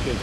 Okay.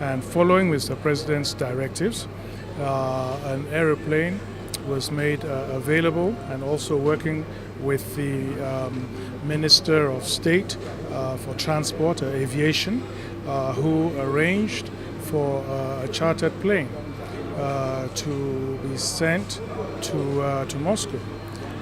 And following Mr. President's directives, an aeroplane was made available, and also working with the Minister of State for Transport, Aviation, who arranged for a chartered plane to be sent to Moscow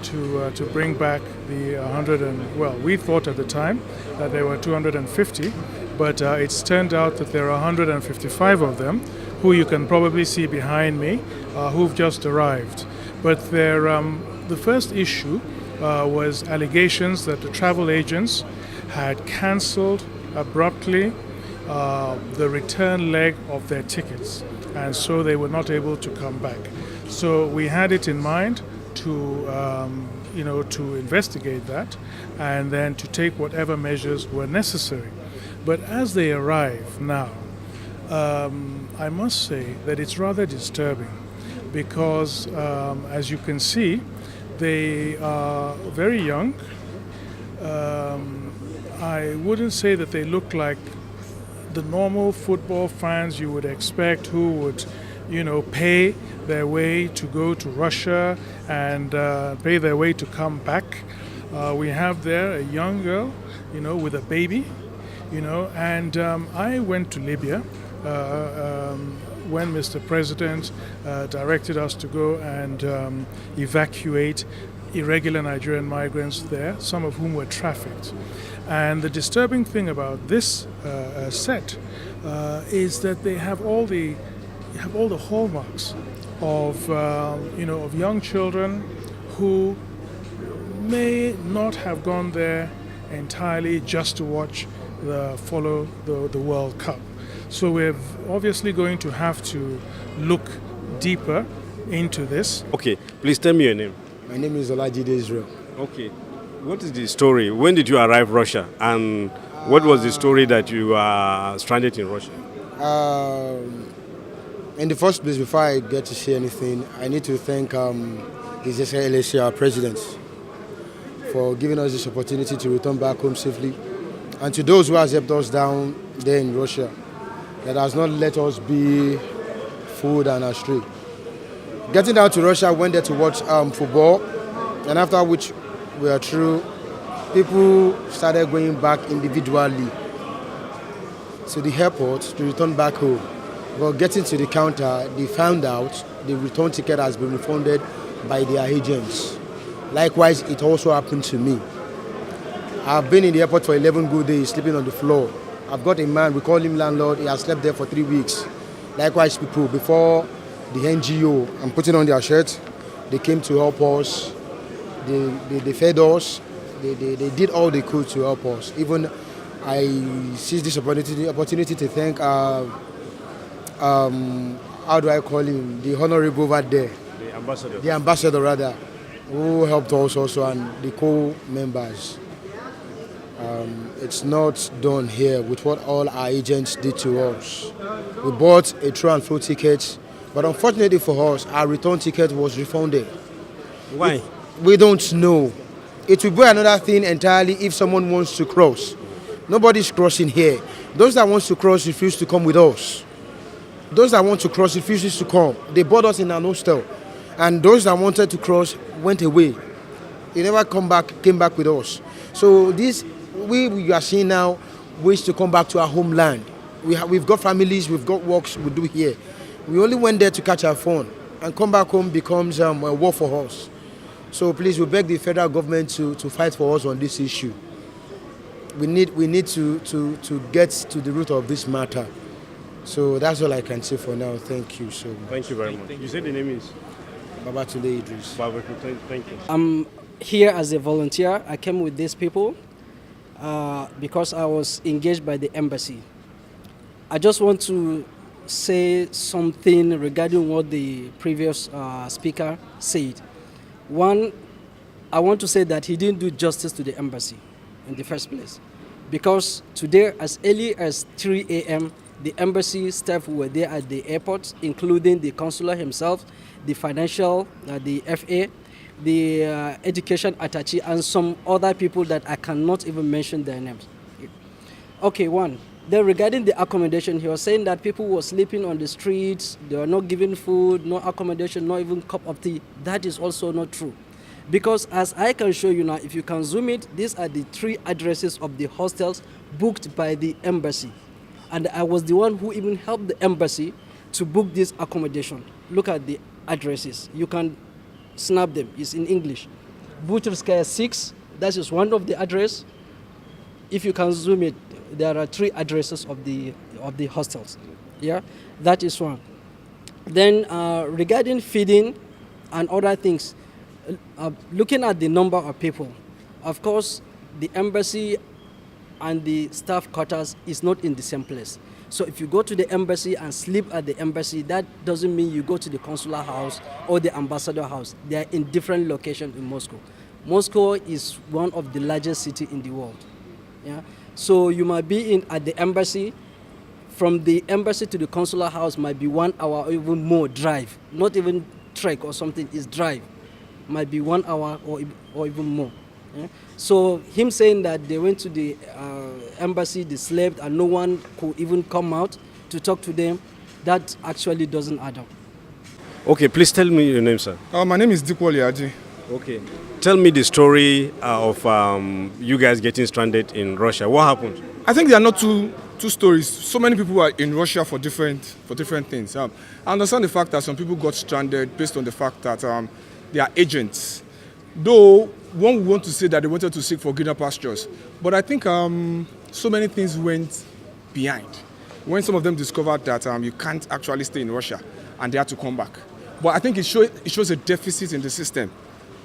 to bring back the 100 and, well, we thought at the time that there were 250, but it's turned out that there are 155 of them, who you can probably see behind me, who've just arrived. But the first issue was allegations that the travel agents had cancelled abruptly the return leg of their tickets, and so they were not able to come back. So we had it in mind to to investigate that, and then to take whatever measures were necessary. But as they arrive now, I must say that it's rather disturbing, because as you can see, they are very young. I wouldn't say that they look like the normal football fans you would expect, who would pay their way to go to Russia and pay their way to come back. We have there a young girl, with a baby, and I went to Libya when Mr. President directed us to go and evacuate irregular Nigerian migrants there, some of whom were trafficked. And the disturbing thing about this set is that they have all the hallmarks of of young children who may not have gone there entirely just to follow the World Cup. So we're obviously going to have to look deeper into this. Okay, please tell me your name. My name is Olajide Israel. Okay, what is the story? When did you arrive Russia, and what was the story that you are stranded in Russia? In the first place, before I get to say anything, I need to thank His Excellency, our President, for giving us this opportunity to return back home safely. And to those who have helped us down there in Russia, that has not let us be fooled and astray. Getting down to Russia, I went there to watch football, and after which we are through, people started going back individually to the airport to return back home. But getting to the counter, they found out the return ticket has been refunded by their agents. Likewise, it also happened to me. I've been in the airport for 11 good days, sleeping on the floor. I've got a man, we call him landlord, he has slept there for 3 weeks. Likewise, people, before the NGO, I'm putting on their shirt, they came to help us, they fed us, they did all they could to help us. Even I seized this opportunity to thank, how do I call him, the honorable over there. The ambassador. The ambassador, rather, who helped us also, and the co-members. It's not done here with what all our agents did to us. We bought a through and flow ticket, but unfortunately for us, our return ticket was refunded. Why? We don't know. It will be another thing entirely if someone wants to cross. Nobody's crossing here. Those that want to cross refuse to come with us. Those that want to cross refuses to come. They bought us in an hostel. And those that wanted to cross went away. They never came back with us. So this we are seeing now wish to come back to our homeland. We've got families, we've got works we do here. We only went there to catch our phone, and come back home becomes a war for us. So please, we beg the federal government to fight for us on this issue. We need to get to the root of this matter. So that's all I can say for now. Thank you so much. Thank you very much. You said the name is? Babatunde Idris. Thank you. I'm here as a volunteer. I came with these people because I was engaged by the embassy. I just want to say something regarding what the previous speaker said. One, I want to say that he didn't do justice to the embassy in the first place, because today, as early as 3 a.m., the embassy staff were there at the airport, including the consular himself, the financial, the FA, the education attaché, and some other people that I cannot even mention their names. Okay, one. Then regarding the accommodation, he was saying that people were sleeping on the streets, they were not given food, no accommodation, not even cup of tea. That is also not true. Because as I can show you now, if you can zoom it, these are the 3 addresses of the hostels booked by the embassy. And I was the one who even helped the embassy to book this accommodation. Look at the addresses. You can snap them. It's in English. Butcherskaya 6, that is one of the address. If you can zoom it, there are 3 addresses of the hostels. Yeah, that is one. Then regarding feeding and other things, looking at the number of people, of course, the embassy and the staff quarters is not in the same place. So if you go to the embassy and sleep at the embassy, that doesn't mean you go to the consular house or the ambassador house. They are in different locations in Moscow. Moscow is one of the largest cities in the world. Yeah? So you might be at the embassy. From the embassy to the consular house might be 1 hour or even more drive. Not even trek or something, it's drive. Might be 1 hour or even more. Yeah? So him saying that they went to the embassy, they slept, and no one could even come out to talk to them, that actually doesn't add up. Okay, please tell me your name, sir. My name is Dikwali Aji. Okay. Tell me the story of you guys getting stranded in Russia. What happened? I think there are not two stories. So many people are in Russia for different things. I understand the fact that some people got stranded based on the fact that they are agents. Though one would want to say that they wanted to seek for greener pastures. But I think so many things went behind. When some of them discovered that you can't actually stay in Russia and they had to come back. But I think it shows a deficit in the system.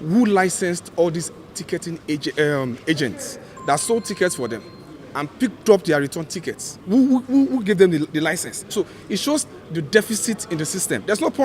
Who licensed all these ticketing agents that sold tickets for them and picked up their return tickets? Who gave them the license? So it shows the deficit in the system. There's no point.